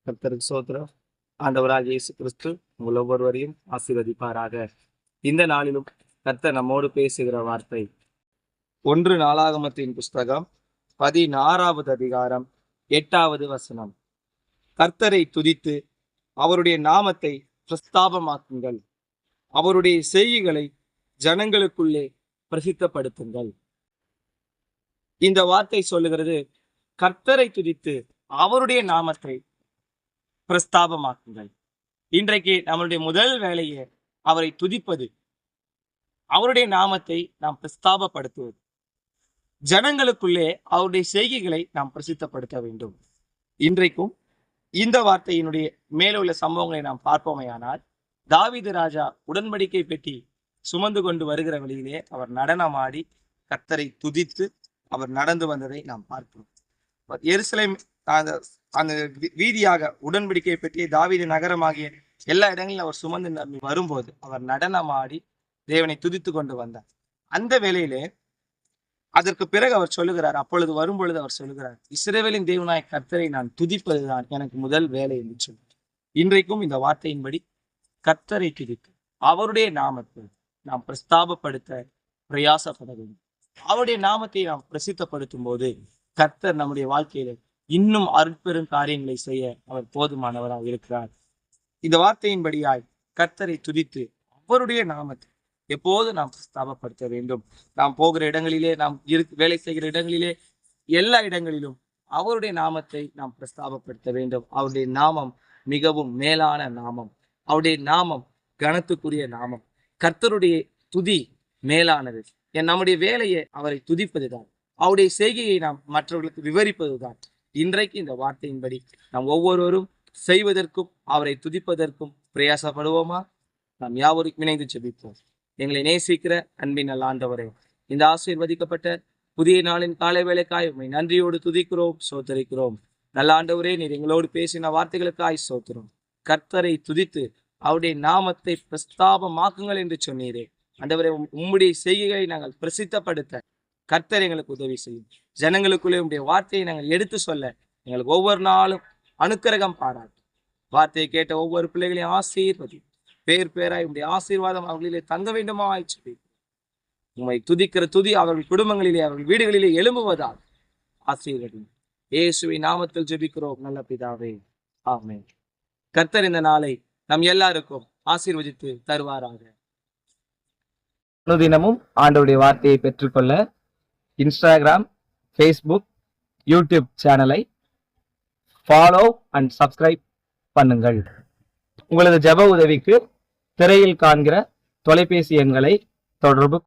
கர்த்தருக்கு ஸ்தோத்திரம். ஆண்டவராகிய இயேசு கிறிஸ்து உங்கள் ஒவ்வொருவரையும் ஆசீர்வதிப்பாராக. இந்த நாளிலும் கர்த்தர் நம்மோடு பேசுகிற வார்த்தை 1 நாளாகமத்தின் புஸ்தகம் 16வது அதிகாரம் 8வது வசனம். கர்த்தரை துதித்து அவருடைய நாமத்தை பிரஸ்தாபமாக்குங்கள், அவருடைய செய்கைகளை ஜனங்களுக்குள்ளே பிரசித்தப்படுத்துங்கள். இந்த வார்த்தை சொல்லுகிறது, கர்த்தரை துதித்து அவருடைய நாமத்தை பிரஸ்தாபமாக்குங்கள். இன்றைக்கு நம்மளுடைய முதல் வேலையை அவரை துதிப்பது, அவருடைய நாமத்தை நாம் பிரஸ்தாபப்படுத்துவது, ஜனங்களுக்குள்ளே அவருடைய செய்கைகளை நாம் பிரசித்தப்படுத்த வேண்டும். இன்றைக்கும் இந்த வார்த்தையினுடைய மேலுள்ள சம்பவங்களை நாம் பார்ப்போமையானால், தாவீது ராஜா உடன்படிக்கை பெட்டி சுமந்து கொண்டு வருகிற வழியிலே அவர் நடனமாடி கர்த்தரை துதித்து அவர் நடந்து வந்ததை நாம் பார்க்கிறோம். எருசலேம் அந்த வீதியாக உடன்படிக்கை பெட்டிய தாவீது நகரமாகிய எல்லா இடங்களிலும் அவர் சுமந்து வரும்போது அவர் நடனமாடி தேவனை துதித்து கொண்டு வந்தார். அந்த வேளையிலே அதற்கு பிறகு அவர் சொல்லுகிறார், அப்பொழுது வரும்பொழுது அவர் சொல்லுகிறார், இஸ்ரவேலின் தேவனாய் கர்த்தரை நான் துதிப்பதுதான் எனக்கு முதல் வேலை என்று சொன்னார். இன்றைக்கும் இந்த வார்த்தையின்படி கர்த்தரை துதித்து அவருடைய நாமத்தை நாம் பிரஸ்தாபப்படுத்த பிரயாசப்பட வேண்டும். அவருடைய நாமத்தை நாம் பிரசித்தப்படுத்தும் போது கர்த்தர் நம்முடைய வாழ்க்கையில இன்னும் அருட்பெரும் காரியங்களை செய்ய அவர் போதுமானவராக இருக்கிறார். இந்த வார்த்தையின்படியாய் கர்த்தரை துதித்து அவருடைய நாமத்தை எப்போது நாம் பிரஸ்தாபப்படுத்த வேண்டும். நாம் போகிற இடங்களிலே, நாம் வேலை செய்கிற இடங்களிலே, எல்லா இடங்களிலும் அவருடைய நாமத்தை நாம் பிரஸ்தாபப்படுத்த வேண்டும். அவருடைய நாமம் மிகவும் மேலான நாமம். அவருடைய நாமம் கனத்துக்குரிய நாமம். கர்த்தருடைய துதி மேலானது. நம்முடைய வேலையை அவரை துதிப்பதுதான், அவருடைய செய்கையை நாம் மற்றவர்களுக்கு விவரிப்பதுதான். இன்றைக்கு இந்த வார்த்தையின்படி நாம் ஒவ்வொருவரும் செய்வதற்கும் அவரை துதிப்பதற்கும் பிரயாசப்படுவோமா? நாம் யாவரும் இணைந்து ஜெபிப்போம். எங்களை நேசிக்கிற அன்பின் நல்ல ஆண்டவரே, இந்த ஆசீர்வதிக்கப்பட்ட புதிய நாளின் காலை வேளைக்காய் உம்மை நன்றியோடு துதிக்கிறோம், சோத்தரிக்கிறோம். நல்ல ஆண்டவரே, நீர் எங்களோடு பேசின வார்த்தைகளுக்காய் சோத்திரம். கர்த்தரை துதித்து அவருடைய நாமத்தை பிரஸ்தாபமாக்குங்கள் என்று சொன்னீரே. ஆண்டவரே, உம்முடைய செய்கைகளை நாங்கள் பிரசித்தப்படுத்த கர்த்தர் எங்களுக்கு உதவி செய்யும். ஜனங்களுக்குள்ளே உம்முடைய வார்த்தையை நாங்கள் எடுத்து சொல்ல எங்களுக்கு ஒவ்வொரு நாளும் அனுக்கிரகம் பாராட்டு. வார்த்தையை கேட்ட ஒவ்வொரு பிள்ளைகளையும் ஆசீர்வதி. பேர் பேராய் உம்முடைய ஆசீர்வாதம் அவர்களிலே தங்க வேண்டுமா ஆயிடுச்சு. உம்மை துதிக்கிற துதி அவர்கள் குடும்பங்களிலே, அவர்கள் வீடுகளிலே எழும்புவதால் ஆசீர்வதி. இயேசுவின் நாமத்தில் ஜெபிக்கிறோம் நல்ல பிதாவே, ஆமென். கர்த்தர் இந்த நாளை நம் எல்லாருக்கும் ஆசீர்வதித்து தருவாராக. அனுதினமும் ஆண்டவருடைய வார்த்தையை பெற்றுக்கொள்ள இன்ஸ்டாகிராம், ஃபேஸ்புக், யூடியூப் சேனலை ஃபாலோ அண்ட் சப்ஸ்கிரைப் பண்ணுங்கள். உங்களது ஜெப உதவிக்கு திரையில் காண்கிற தொலைபேசி எண்களை தொடர்பு